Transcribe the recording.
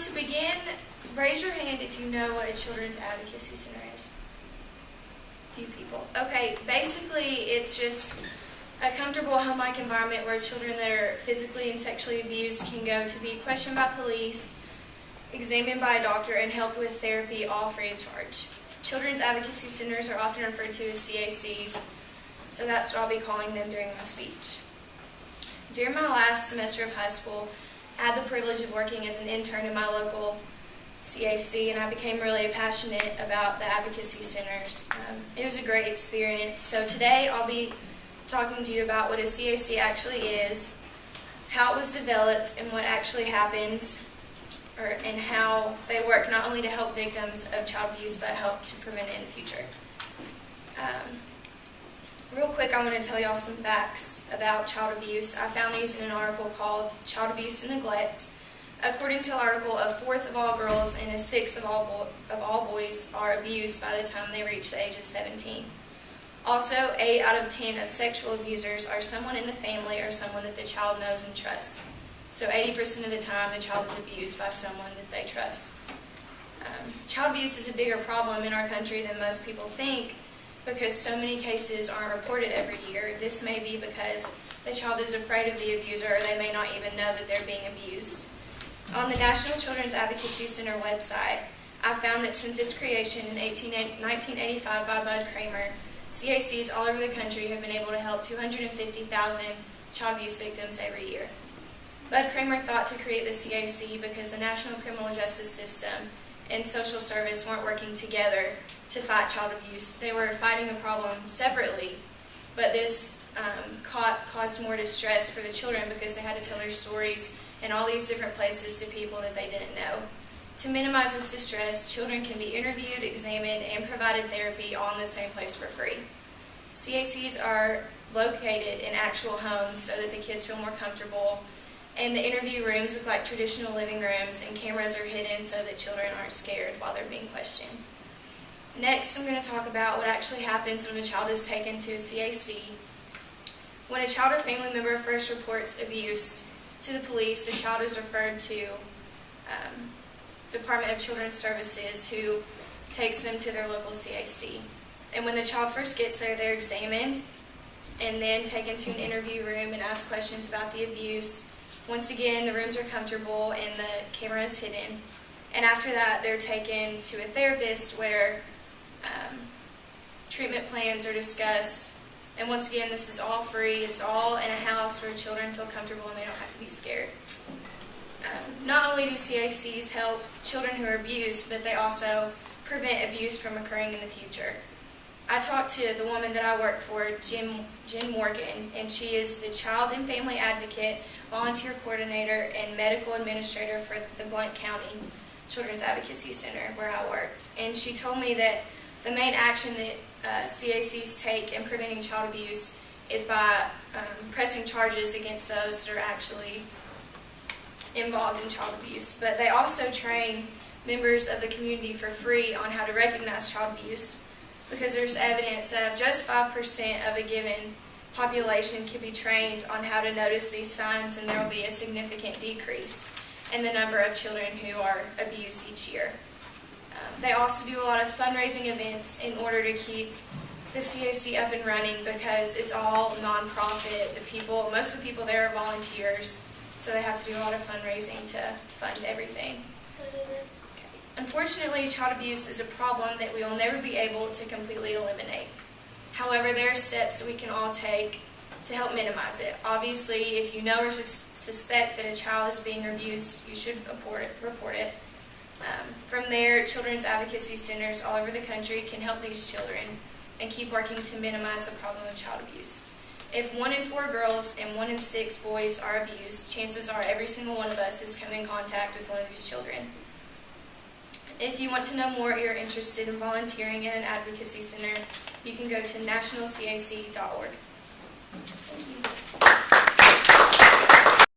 to begin, raise your hand if you know what a Children's Advocacy Center is. Few people. Okay, basically it's just a comfortable home-like environment where children that are physically and sexually abused can go to be questioned by police, examined by a doctor, and helped with therapy, all free of charge. Children's Advocacy Centers are often referred to as CACs, so that's what I'll be calling them during my speech. During my last semester of high school, I had the privilege of working as an intern in my local CAC, and I became really passionate about the advocacy centers. It was a great experience. So today I'll be talking to you about what a CAC actually is, how it was developed, and what actually happens, and how they work not only to help victims of child abuse, but help to prevent it in the future. Real quick, I want to tell y'all some facts about child abuse. I found these in an article called Child Abuse and Neglect. According to an article, a fourth of all girls and a sixth of all boys are abused by the time they reach the age of 17. Also, 8 out of 10 of sexual abusers are someone in the family or someone that the child knows and trusts. So 80% of the time, the child is abused by someone that they trust. Child abuse is a bigger problem in our country than most people think because so many cases aren't reported every year. This may be because the child is afraid of the abuser, or they may not even know that they're being abused. On the National Children's Advocacy Center website, I found that since its creation in 1985 by Bud Kramer, CACs all over the country have been able to help 250,000 child abuse victims every year. Bud Kramer thought to create the CAC because the National Criminal Justice System and social service weren't working together to fight child abuse. They were fighting the problem separately, but this caused more distress for the children because they had to tell their stories in all these different places to people that they didn't know. To minimize this distress, children can be interviewed, examined, and provided therapy all in the same place for free. CACs are located in actual homes so that the kids feel more comfortable, and the interview rooms look like traditional living rooms, and cameras are hidden so that children aren't scared while they're being questioned. Next, I'm going to talk about what actually happens when a child is taken to a CAC. When a child or family member first reports abuse to the police, the child is referred to Department of Children's Services, who takes them to their local CAC. And when the child first gets there, they're examined and then taken to an interview room and asked questions about the abuse. Once again, the rooms are comfortable and the camera is hidden. And after that, they're taken to a therapist where treatment plans are discussed. And once again, this is all free. It's all in a house where children feel comfortable and they don't have to be scared. Not only do CACs help children who are abused, but they also prevent abuse from occurring in the future. I talked to the woman that I work for, Jen Morgan, and she is the Child and Family Advocate, Volunteer Coordinator, and Medical Administrator for the Blount County Children's Advocacy Center where I worked. And she told me that the main action that CACs take in preventing child abuse is by pressing charges against those that are actually involved in child abuse. But they also train members of the community for free on how to recognize child abuse, because there's evidence that just 5% of a given population can be trained on how to notice these signs, and there will be a significant decrease in the number of children who are abused each year. They also do a lot of fundraising events in order to keep the CAC up and running, because it's all nonprofit. Most of the people there are volunteers, so they have to do a lot of fundraising to fund everything. Unfortunately, child abuse is a problem that we will never be able to completely eliminate. However, there are steps that we can all take to help minimize it. Obviously, if you know or suspect that a child is being abused, you should report it. From there, children's advocacy centers all over the country can help these children and keep working to minimize the problem of child abuse. If 1 in 4 girls and 1 in 6 boys are abused, chances are every single one of us has come in contact with one of these children. If you want to know more or you're interested in volunteering in an advocacy center, you can go to nationalcac.org. Thank you.